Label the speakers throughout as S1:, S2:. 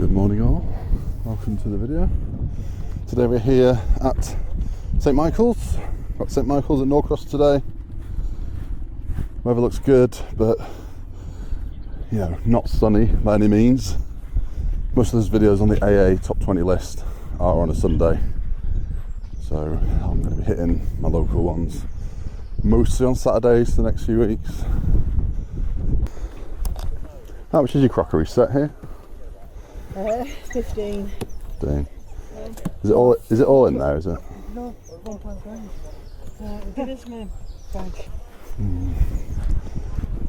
S1: Good morning all, welcome to the video. Today we're here at St Michael's. Got St Michael's at Norcross today. Weather looks good, but you know, not sunny by any means. Most of those videos on the AA top 20 list are on a Sunday, so I'm going to be hitting my local ones mostly on Saturdays for the next few weeks. How much is your crockery set here?
S2: 15.
S1: 15. Is it all in there, is it?
S2: No, £1 give us my badge.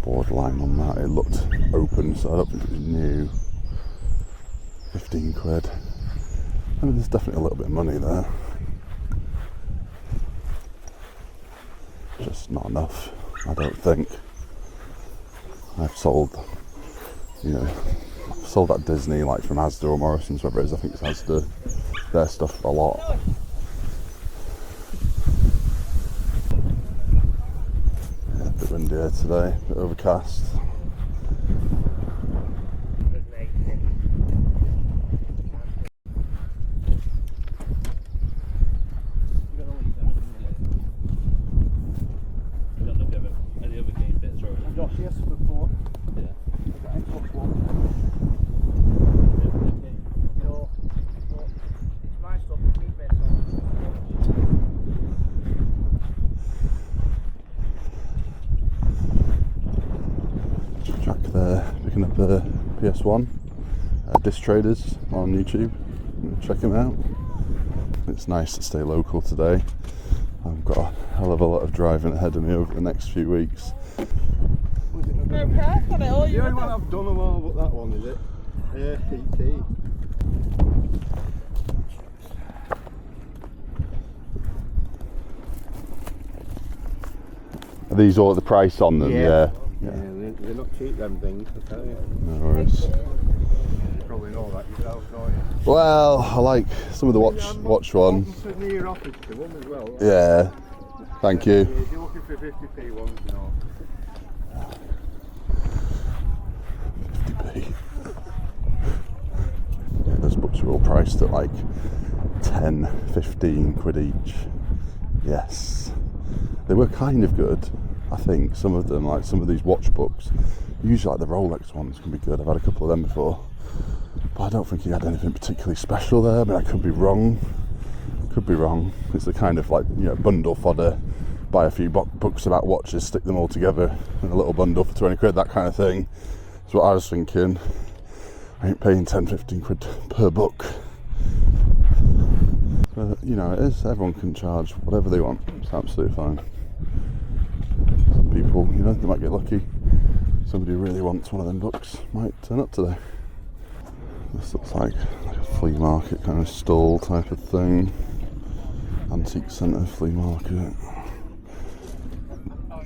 S1: Borderline on that. It looked open, so I don't think it was new. 15 quid. I mean, there's definitely a little bit of money there. Just not enough, I don't think. I've sold, sold at Disney, like from Asda or Morrison's, whatever it is. I think it's Asda, their stuff a lot. Yeah, a bit windy here today, a bit overcast. Jack there picking up a PS1, Disc Traders on YouTube. Check him out. It's nice to stay local today. I've got a hell of a lot of driving ahead of me over the next few weeks.
S2: No price on it, all you
S3: the only one I've done them all, but that one is it? TT.
S1: Are these all at the price on them? Yeah.
S3: Yeah, they're not cheap, them things, I tell you.
S1: No worries.
S3: You probably know that yourself, don't you?
S1: Well, I like some of the watch ones.
S3: Near your office to one as well.
S1: Yeah. Thank you.
S3: If you're looking for 50p ones, you know.
S1: 50p. Yeah, those books are all priced at like 10, 15 quid each. Yes. They were kind of good, I think. Some of them, like some of these watch books, usually like the Rolex ones can be good. I've had a couple of them before, but I don't think he had anything particularly special there. I mean, I could be wrong. It's the kind of like, bundle fodder. Buy a few books about watches, stick them all together in a little bundle for 20 quid, that kind of thing. That's what I was thinking. I ain't paying 10, 15 quid per book. But, it is, everyone can charge whatever they want. It's absolutely fine. Some people, they might get lucky. Somebody who really wants one of them books might turn up today. This looks like a flea market kind of stall type of thing. Antique centre flea market.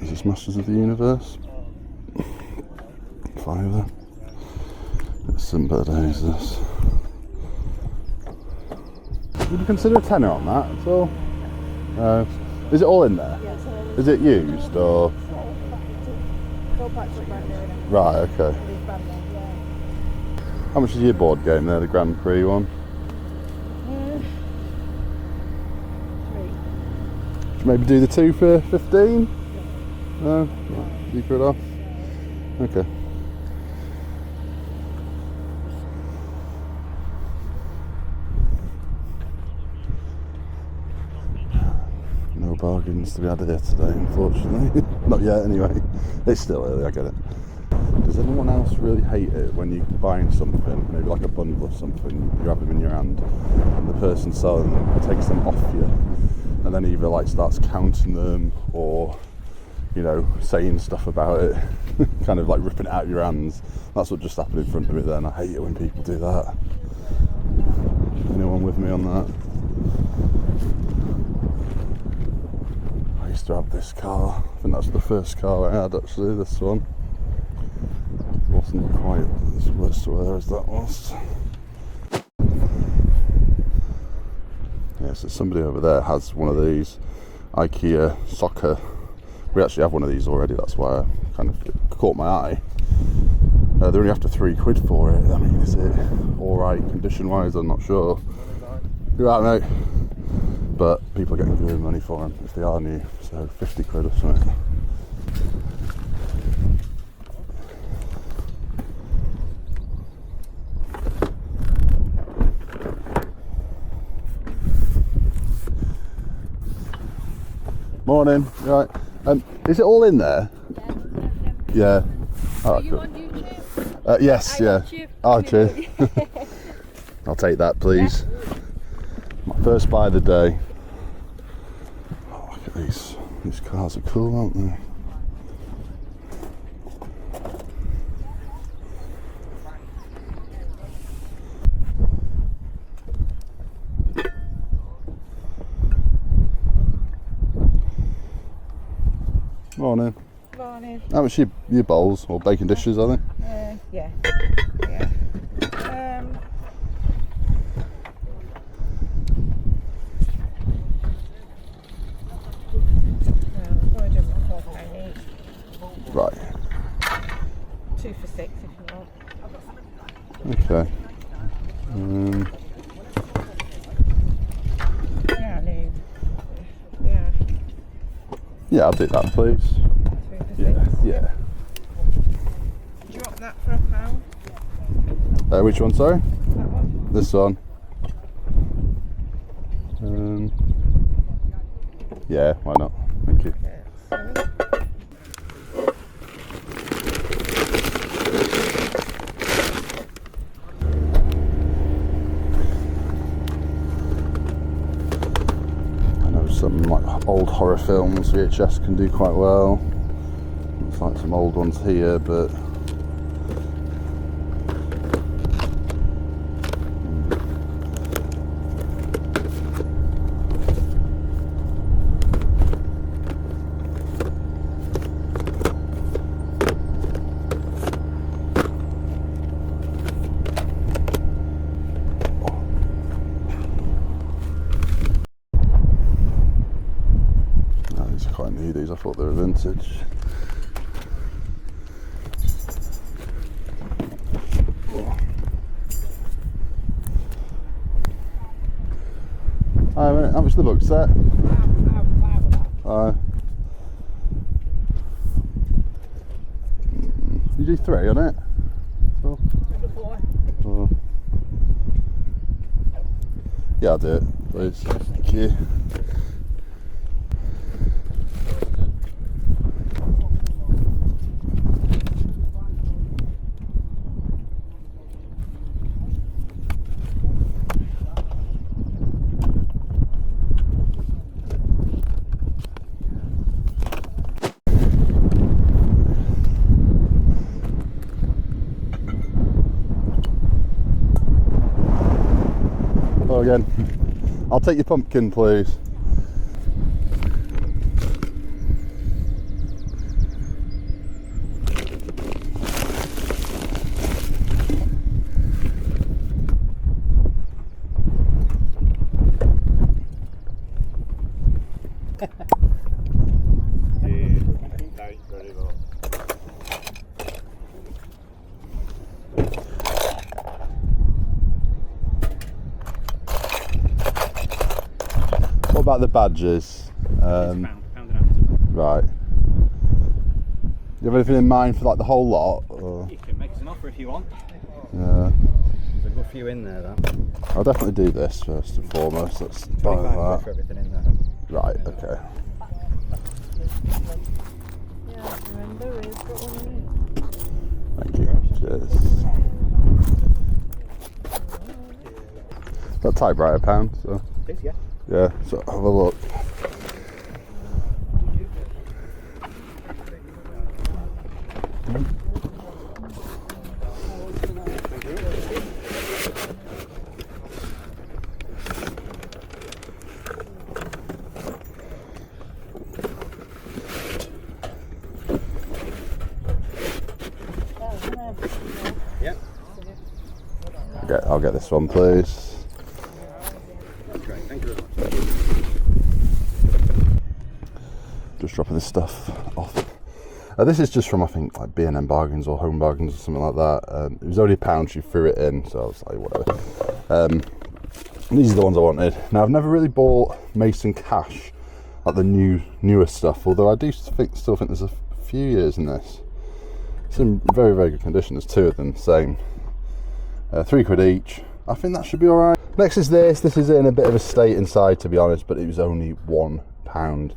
S1: Is this Masters of the Universe? £5. It's some better days, this. Would you consider a tenner on that at all? Is it all in there?
S2: Yeah, so
S1: Is it used or?
S2: go back to brand new.
S1: Right, okay. How much is your board game there, the Grand Prix one?
S2: 3.
S1: Should maybe do the 2 for 15? No? You put it off? Okay. No bargains to be had here today, unfortunately. Not yet, anyway. It's still early, I get it. Does anyone else really hate it when you're buying something, maybe like a bundle of something, you have them in your hand, and the person selling them takes them off you, and then either like starts counting them or, saying stuff about it, kind of like ripping it out of your hands? That's what just happened in front of me then. I hate it when people do that. Anyone with me on that? I used to have this car. I think that's the first car I had, actually, this one. Wasn't quite as worse to wear as that was. Yeah, so somebody over there has one of these IKEA soccer. We actually have one of these already, that's why I kind of caught my eye. They're only after £3 for it. I mean, is it alright condition wise? I'm not sure. You're right, mate. But people are getting good money for them if they are new, so £50 or something. Morning, you right? Is it all in there? Yeah.
S2: Are you on YouTube?
S1: Yes, yeah. Oh, cheers. I'll take that, please. My first buy of the day. Oh, look at these. These cars are cool, aren't they? Morning.
S2: Morning.
S1: How much are your bowls or bacon dishes, are they?
S2: Yeah.
S1: Right.
S2: 2 for 6 if you want.
S1: Okay.
S2: Yeah, I need. Yeah.
S1: Yeah, I'll do that, please.
S2: 3 for 6.
S1: Yeah.
S2: Do you want that for £1?
S1: Which one, sorry?
S2: That one?
S1: This one. Yeah, why not? Thank you.
S2: Yeah. 7.
S1: I know some like old horror films VHS can do quite well. Looks like some old ones here, but these are quite new. These, I thought they were vintage. Hi, mate. How much the book set? You do 3 on it? Oh. Oh. Yeah, I'll do it, please. Thank you. Oh, again. I'll take your pumpkin, please. What about the badges?
S4: £pound an ounce.
S1: Right. Do you have anything in mind for like the whole lot? Or?
S4: You can make us an offer if you want.
S1: Yeah.
S4: There's a good few in there, though.
S1: I'll definitely do this first and foremost. Let's buy
S4: 25
S1: that.
S4: for everything in there.
S1: Right, okay.
S2: Yeah, remember, we've got one in
S1: Thank you. Cheers. That typewriter £1, so
S4: This, yeah.
S1: yeah, so have a look.
S4: Yep.
S1: I'll get this one, please.
S4: That's great. Thank you very much.
S1: Just dropping this stuff off. This is just from, I think, like B&M Bargains or Home Bargains or something like that. It was only £1, she threw it in, so I was like, whatever. These are the ones I wanted. Now, I've never really bought Mason Cash, like the newer stuff, although I do still think there's a few years in this. It's in very, very good condition. There's 2 of them, same. £3 each. I think that should be alright. Next is this. This is in a bit of a state inside, to be honest, but it was only £1.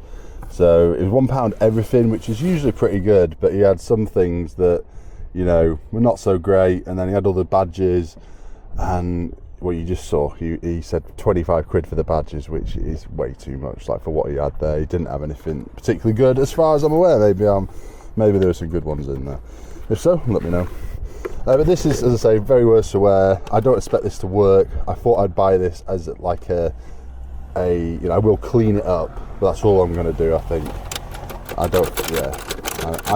S1: So it was £1 everything, which is usually pretty good, but he had some things that, you know, were not so great, and then he had all the badges, and what you just saw, he said £25 for the badges, which is way too much, like for what he had there. He didn't have anything particularly good as far as I'm aware. Maybe there were some good ones in there. If so, let me know. But this is, as I say, very worse for wear. I don't expect this to work. I thought I'd buy this as like you know, I will clean it up, but that's all I'm going to do, I think. I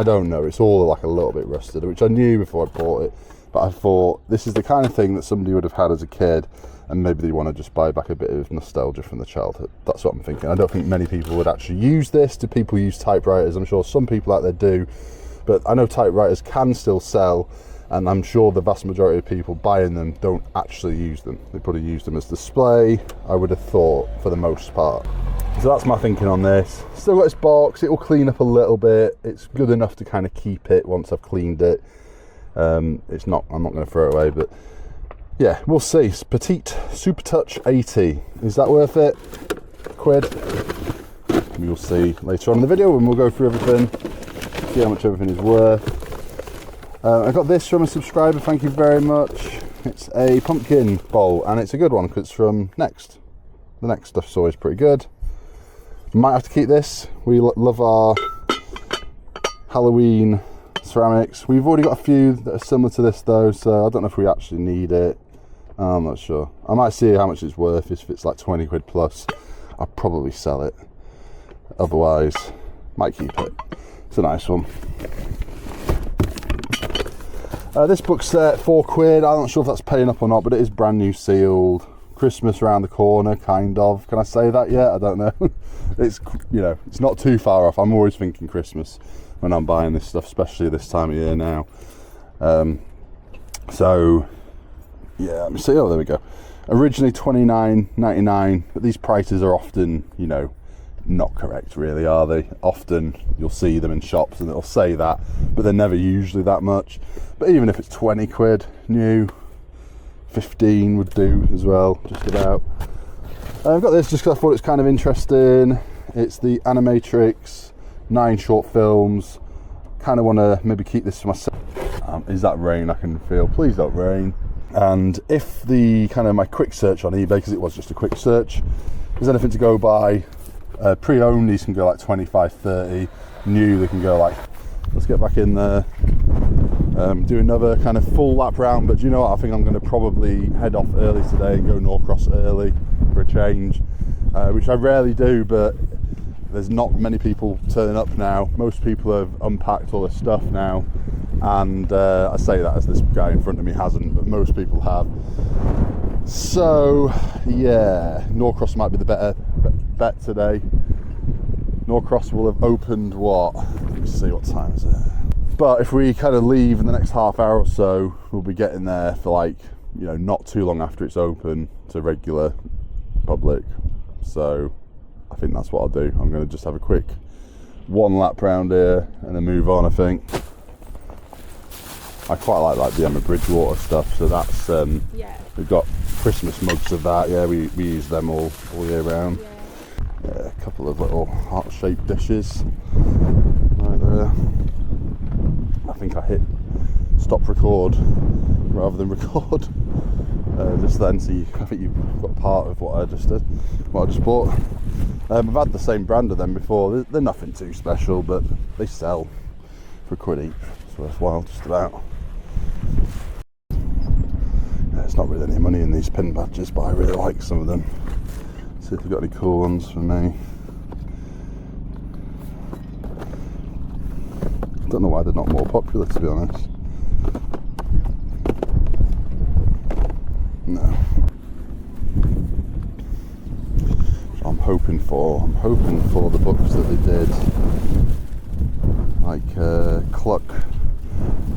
S1: don't know. It's all like a little bit rusted, which I knew before I bought it, but I thought this is the kind of thing that somebody would have had as a kid, and maybe they want to just buy back a bit of nostalgia from the childhood. That's what I'm thinking. I don't think many people would actually use this. Do people use typewriters? I'm sure some people out there do, but I know typewriters can still sell, and I'm sure the vast majority of people buying them don't actually use them. They probably use them as display, I would have thought, for the most part. So that's my thinking on this. Still got this box. It will clean up a little bit. It's good enough to kind of keep it once I've cleaned it. It's not, I'm not going to throw it away, but yeah, we'll see. It's Petite Super Touch 80. Is that worth it? £1. We'll see later on in the video when we'll go through everything, see how much everything is worth. I got this from a subscriber, thank you very much. It's a pumpkin bowl, and it's a good one because it's from Next. The Next stuff's always pretty good. Might have to keep this. We love our Halloween ceramics. We've already got a few that are similar to this though, so I don't know if we actually need it. I'm not sure. I might see how much it's worth. If it's like £20 plus, I'll probably sell it. Otherwise, might keep it. It's a nice one. This book's set £4. I'm not sure if that's paying up or not, but it is brand new sealed. Christmas around the corner, kind of. Can I say that yet? I don't know. It's, you know, it's not too far off. I'm always thinking Christmas when I'm buying this stuff, especially this time of year now. So yeah, let me see. Oh, there we go. Originally $29.99, but these prices are often, you know, not correct really, are they? Often you'll see them in shops and it'll say that, but they're never usually that much. But even if it's £20 new, 15 would do as well, just about. I've got this just because I thought it's kind of interesting. It's the Animatrix 9 short films. Kind of want to maybe keep this for myself. Is that rain I can feel? Please don't rain. And if the kind of my quick search on eBay, because it was just a quick search, there's anything to go by, pre-owned these can go like 25, 30. New they can go like, let's get back in there, do another kind of full lap round. But do you know what, I think I'm going to probably head off early today and go Norcross early for a change, which I rarely do, but there's not many people turning up now. Most people have unpacked all their stuff now, and I say that as this guy in front of me hasn't, but most people have. So yeah, Norcross might be the better bet today. Norcross will have opened what? Let me see, what time is it? But if we kind of leave in the next half hour or so, we'll be getting there for like, you know, not too long after it's open to regular public. So I think that's what I'll do. I'm going to just have a quick one lap round here and then move on, I think. I quite like the Emma Bridgewater stuff, so that's
S5: yeah.
S1: We've got Christmas mugs of that. Yeah, we use them all year round. Yeah, a couple of little heart-shaped dishes right there. I think I hit stop record rather than record just then, so I think you've got part of what I just did, what I just bought. I've had the same brand of them before. They're nothing too special, but they sell for £1 each. It's worthwhile, just about. There's not really any money in these pin badges, but I really like some of them. See if they've got any cool ones for me. I don't know why they're not more popular, to be honest. No. So I'm hoping for the books that they did. like cluck,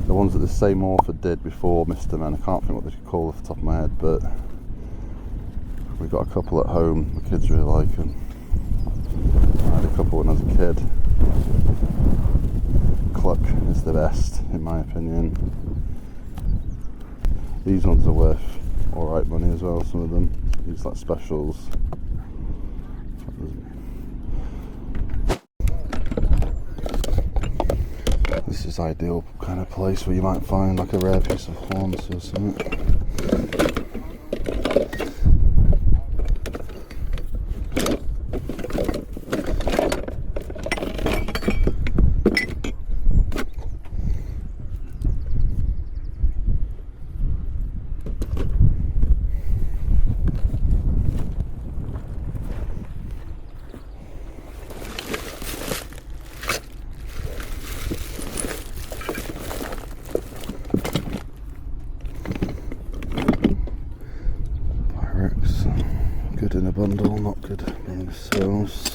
S1: the ones that the same author did before Mr. Men. I can't think what they should call off the top of my head, but we've got a couple at home. The kids really like them. I had a couple when I was a kid. Cluck is the best, in my opinion. These ones are worth alright money as well, some of them. These like specials. This is ideal kind of place where you might find like a rare piece of horns or something. Good in a bundle, not good in themselves.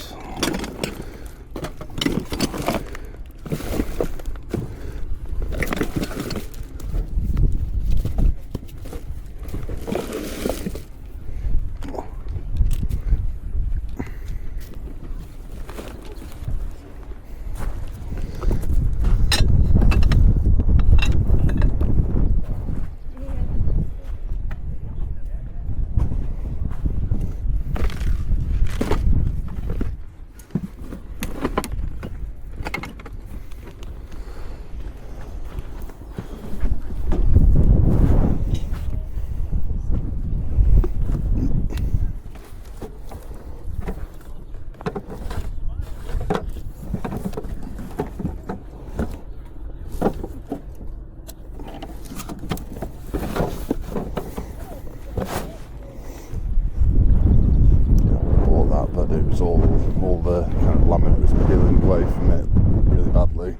S1: It was all the kind of laminate was peeling away from it really badly.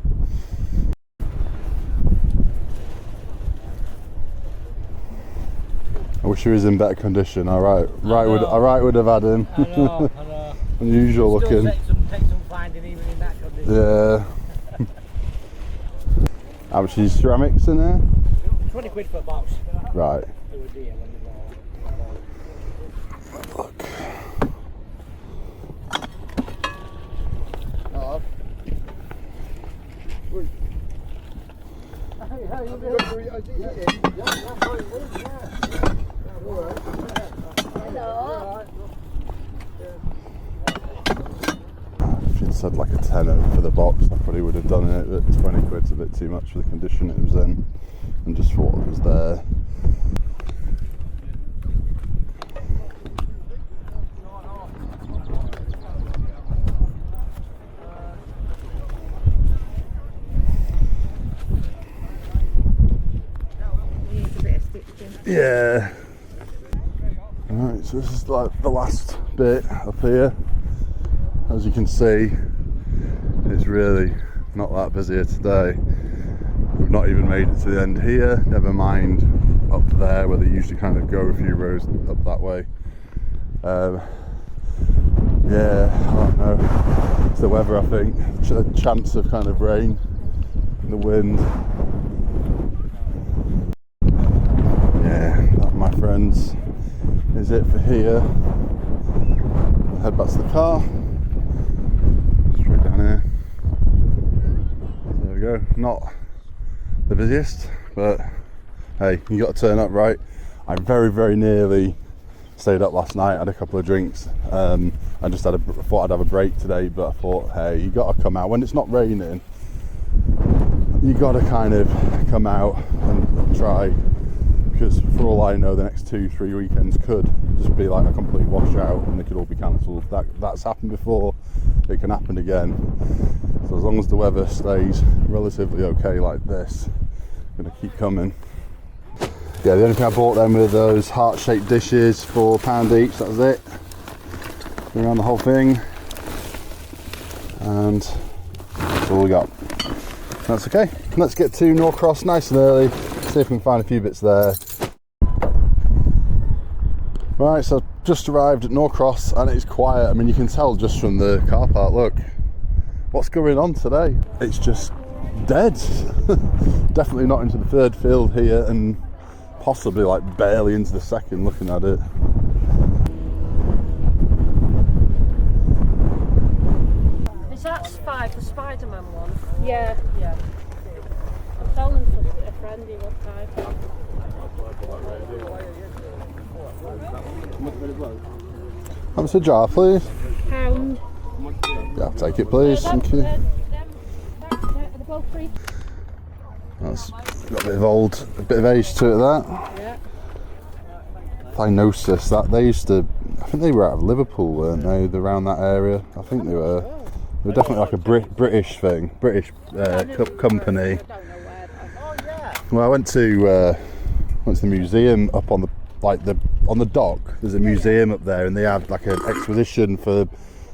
S1: I wish he was in better condition. I would have had him.
S5: I know.
S1: Unusual looking.
S5: Take some finding even in that condition.
S1: Yeah. How much is ceramics in there?
S5: 20 quid for a box.
S1: Right.
S5: They were dear when they bought.
S1: Look. If you'd said like a tenner for the box, I probably would have done it, but 20 quid's a bit too much for the condition it was in and just for what was there. Yeah. Alright, so this is like the last bit up here. As you can see, it's really not that busy here today. We've not even made it to the end here, never mind up there where they usually kind of go a few rows up that way. Yeah, I don't know. It's the weather, I think. A chance of kind of rain and the wind. Yeah, that, my friends, is it for here. I'll head back to the car. Straight down here. There we go. Not the busiest, but hey, you got to turn up, right? I very, very nearly stayed up last night, had a couple of drinks. I just thought I'd have a break today, but I thought, hey, you got to come out when it's not raining. You got to kind of come out and try, because for all I know, the next 2-3 weekends could just be like a complete washout and they could all be cancelled. That's happened before. It can happen again. So as long as the weather stays relatively okay like this, I'm going to keep coming. Yeah, the only thing I bought them were those heart-shaped dishes for £1 each. That was it. Around the whole thing, and that's all we got. That's okay. Let's get to Norcross nice and early. See if we can find a few bits there. Right, so I've just arrived at Norcross and it's quiet. I mean, you can tell just from the car park. Look, what's going on today? It's just dead. Definitely not into the third field here, and possibly like barely into the second looking at it.
S2: Is that Spy, the Spider-Man one?
S6: Yeah.
S2: Yeah.
S6: I'm selling them for a friend who looked time.
S1: How much a jar, please?
S6: Pound.
S1: Yeah, I'll take it, please. Thank you.
S6: They're both free.
S1: That's got a bit of age to it. That.
S6: Yeah.
S1: Diagnosis. That they used to. I think they were out of Liverpool, weren't they? They're around that area. I think they were. They were definitely like a British thing, British company. Well, I went to the museum up on the dock. There's a museum up there, and they had like an exposition for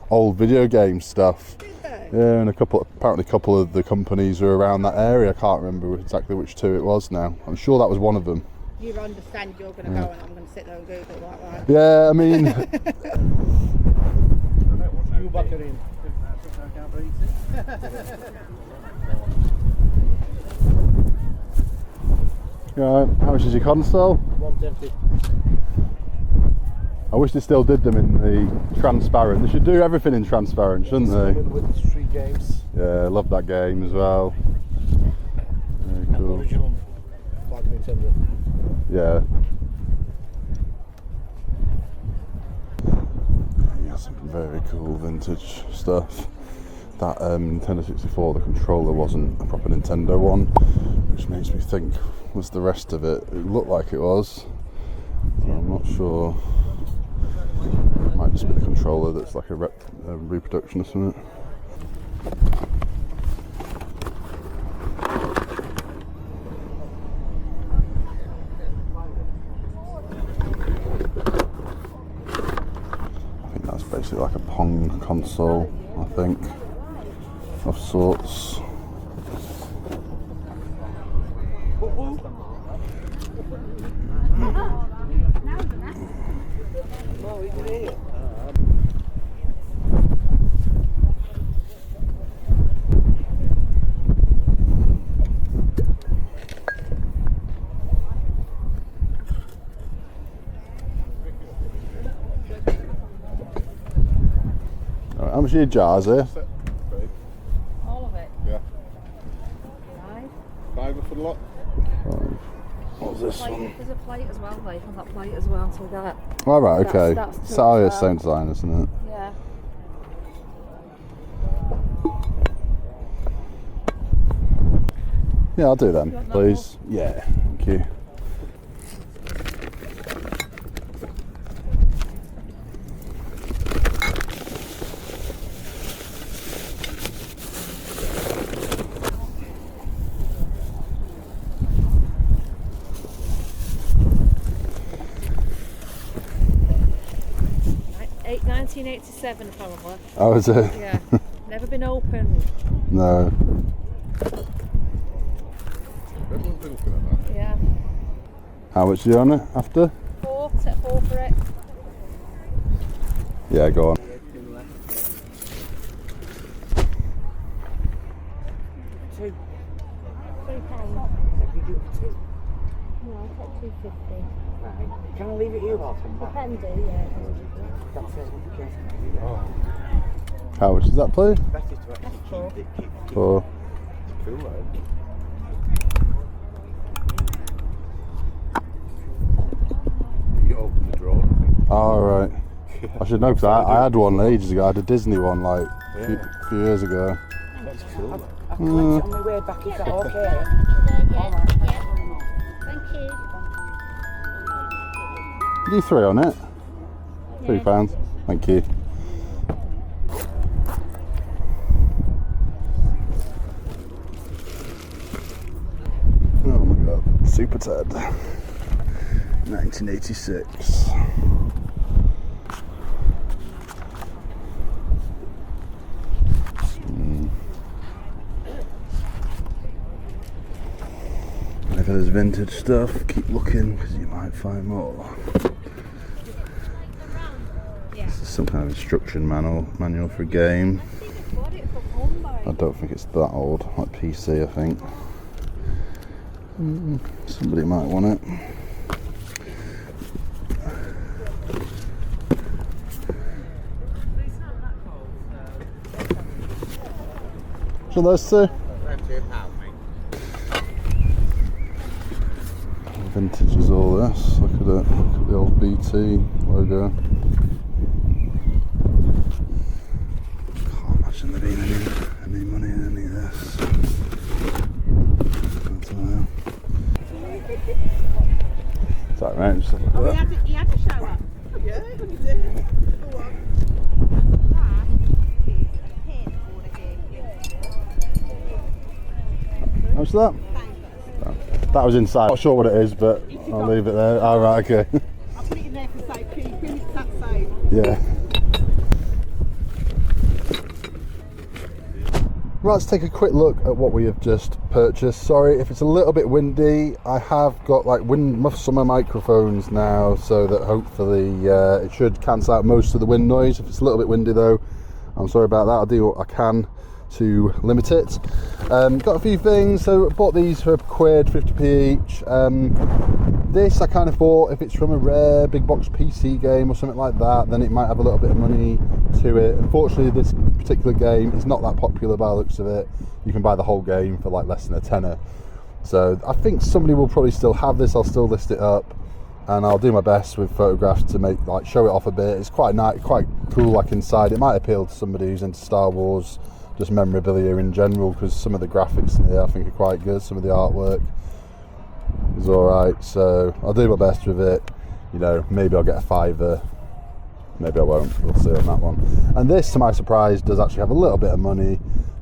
S1: old video game stuff. Yeah, and apparently a couple of the companies are around that area. I can't remember exactly which two it was now. I'm sure that was one of them.
S6: You understand you're going to go and I'm going to sit there and Google that, right?
S1: Yeah, I mean.
S3: You back her in.
S1: Right, how much is your console?
S3: 150.
S1: I wish they still did them in the transparent. They should do everything in transparent, shouldn't they?
S3: With 3 games.
S1: Yeah, I love that game as well. Very cool.
S3: Original like Nintendo.
S1: Yeah. Yeah, some very cool vintage stuff. That Nintendo 64, the controller wasn't a proper Nintendo one, which makes me think, was the rest of it? It looked like it was. I'm not sure. It might just be the controller that's like a reproduction or something. I think that's basically like a Pong console, I think, of sorts. Right, how much are your jars here?
S6: All of it.
S3: Yeah.
S6: 5.
S3: $5 for the lot.
S1: What's this one?
S2: There's a plate as well, like on that plate as well, so that.
S1: All right, okay.
S2: That's
S1: It's the same design, isn't it?
S2: Yeah.
S1: Yeah, I'll do them,
S2: You want that
S1: please. Yeah, thank you.
S2: Eight 1987 probably.
S1: Oh, is it?
S2: Yeah. Never been opened.
S1: No.
S3: Everyone's been looking at that.
S2: Yeah.
S1: How much are you on it after?
S2: 4, set 4 for it.
S1: Yeah, go on.
S6: £3. No, I'll take £2.50.
S5: Right. Can I leave it here while I'm back?
S6: Can do, yeah.
S5: That's it. Okay.
S1: How much is that, please?
S5: Better to actually keep it.
S1: For
S3: Cool, right? You get open the drawer, I think.
S1: oh, right. I should know because I had one ages ago. I had a Disney one like a few years ago.
S3: That's cool.
S5: I can collect it on my way back. Is that okay?
S6: Thank you.
S1: You 3 on it? £3. Thank you. Oh my god. Super Ted. 1986. If there's vintage stuff, keep looking because you might find more. This is some kind of instruction manual for a game. I don't think it's that old, like PC I think. Somebody might want it. So those two? Vintage is all this. Look at it. Look at the old BT logo. Can't imagine there being any money in any of this. I don't know. Is that right? Just have a look
S6: Oh,
S1: at that.
S6: he had a shower. Yeah, he did. Go on.
S1: How much is that? That was inside. Not sure what it is, but I'll leave it there. Oh, right, okay.
S6: I'll put it in there for safekeeping. It's that safe.
S1: Yeah. Right, let's take a quick look at what we have just purchased. Sorry if it's a little bit windy. I have got like summer microphones now, so that hopefully it should cancel out most of the wind noise. If it's a little bit windy though, I'm sorry about that. I'll do what I can to limit it. Got a few things, so bought these for £1, 50p each. This I kind of thought if it's from a rare big box PC game or something like that, then it might have a little bit of money to it. Unfortunately, this particular game is not that popular by the looks of it. You can buy the whole game for like less than a tenner. So I think somebody will probably still have this. I'll still list it up, and I'll do my best with photographs to make show it off a bit. It's quite nice, quite cool. Like inside, it might appeal to somebody who's into Star Wars, just memorabilia in general, because some of the graphics in here I think are quite good. Some of the artwork is alright, so I'll do my best with it. You know, maybe I'll get a £5, maybe I won't, we'll see on that one. And this, to my surprise, does actually have a little bit of money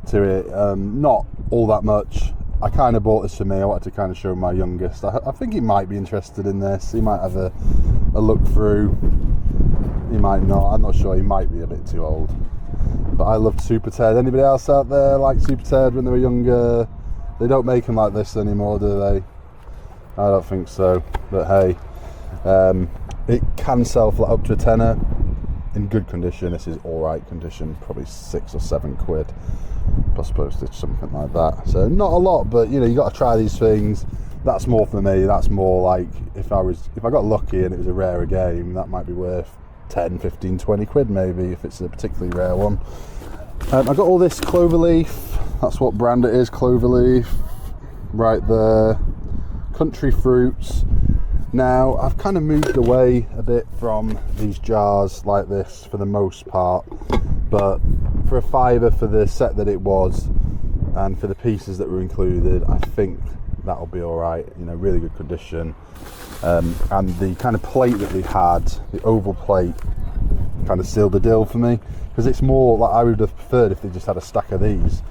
S1: to it, not all that much. I kind of bought this for me. I wanted to kind of show my youngest. I think he might be interested in this. He might have a look through, he might not, I'm not sure. He might be a bit too old. But I loved Super Ted. Anybody else out there like Super Ted when they were younger? They don't make them like this anymore, do they? I don't think so. But hey, it can sell for up to a tenner in good condition. This is alright condition, probably £6 or £7 plus postage, something like that. So not a lot, but you know, you got to try these things. That's more for me. That's more like if I got lucky and it was a rarer game, that might be worth 10, 15, 20 quid maybe if it's a particularly rare one. I got all this Cloverleaf. That's what brand it is, Cloverleaf. Right there. Country fruits. Now I've kind of moved away a bit from these jars like this for the most part, but for a £5 for the set that it was and for the pieces that were included, I think that'll be alright. You know, really good condition. And the kind of plate that they had, the oval plate, kind of sealed the deal for me, because it's more like I would have preferred if they just had a stack of these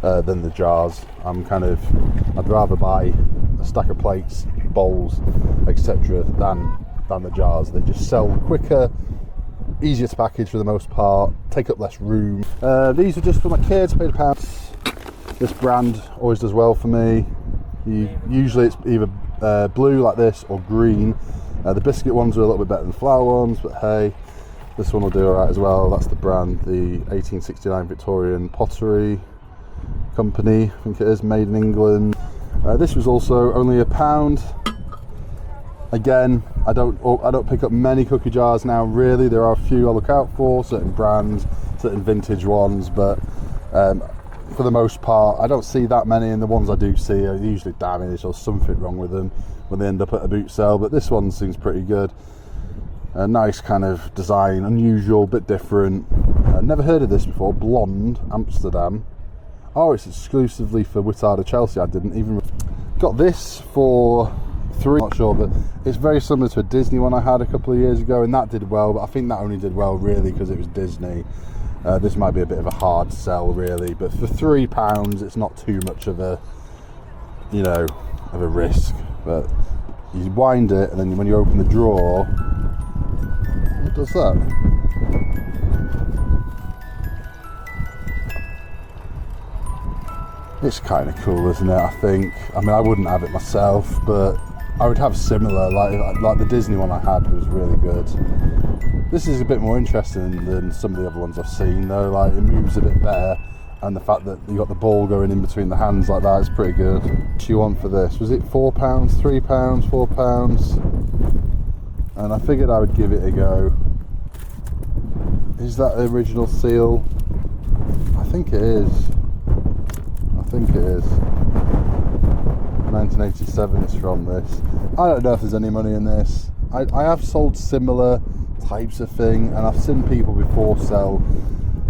S1: than the jars. I'd rather buy a stack of plates, bowls, etc. than the jars. They just sell quicker, easier to package for the most part, take up less room. These are just for my kids, paid £1. This brand always does well for me. Usually it's either blue like this or green. The biscuit ones are a little bit better than the flour ones, but hey, this one will do alright as well. That's the brand, the 1869 Victorian Pottery Company, I think it is, made in England. This was also only £1. Again, I don't pick up many cookie jars now really. There are a few I look out for, certain brands, certain vintage ones, but for the most part I don't see that many, and the ones I do see are usually damaged or something wrong with them when they end up at a boot sale. But this one seems pretty good. A nice kind of design, unusual, bit different. Never heard of this before. Blonde Amsterdam. Oh, it's exclusively for Whitard Chelsea. I didn't even. Got this for £3. Not sure, but it's very similar to a Disney one I had a couple of years ago, and that did well. But I think that only did well really because it was Disney. This might be a bit of a hard sell really, but for £3, it's not too much of a, you know, of a risk. But you wind it, and then when you open the drawer, what does that? It's kind of cool, isn't it? I think. I mean, I wouldn't have it myself, but I would have similar. Like the Disney one I had was really good. This is a bit more interesting than some of the other ones I've seen, though. Like, it moves a bit better. and the fact that you got the ball going in between the hands like that is pretty good. What do you want for this? Was it £4, £3, £4? And I figured I would give it a go. Is that the original seal? I think it is. I think it is. 1987 it's from this. I don't know if there's any money in this. I have sold similar types of thing, and I've seen people before sell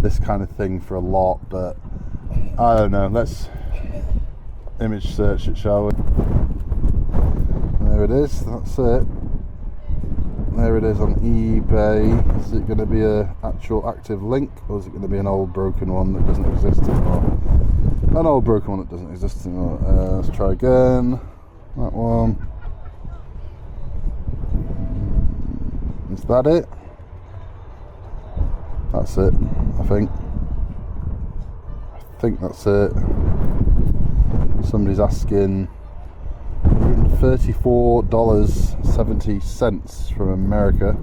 S1: this kind of thing for a lot, but I don't know. Let's image search it, shall we? There it is, that's it. There it is on eBay. Is it going to be an actual active link, or is it going to be an old broken one that doesn't exist anymore? An old broken one that doesn't exist anymore. Let's try again. That one. Is that it? That's it, I think. I think that's it. Somebody's asking $34.70 from America.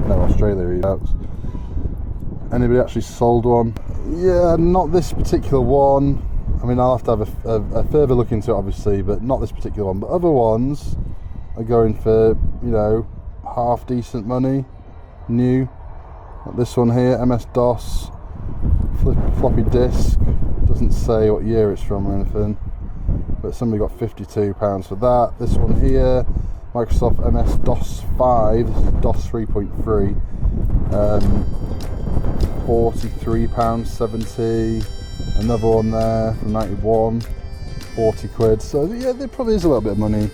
S1: No, Australia, he doubts. Anybody actually sold one? Yeah, not this particular one. I mean, I'll have to have a further look into it, obviously, but not this particular one. But other ones are going for, you know, half decent money, new. Like this one here, MS-DOS, floppy disk. Doesn't say what year it's from or anything. But somebody got £52 for that. This one here, Microsoft MS-DOS 5. This is DOS 3.3. £43.70. Another one there from 91, 40 quid. So yeah, there probably is a little bit of money.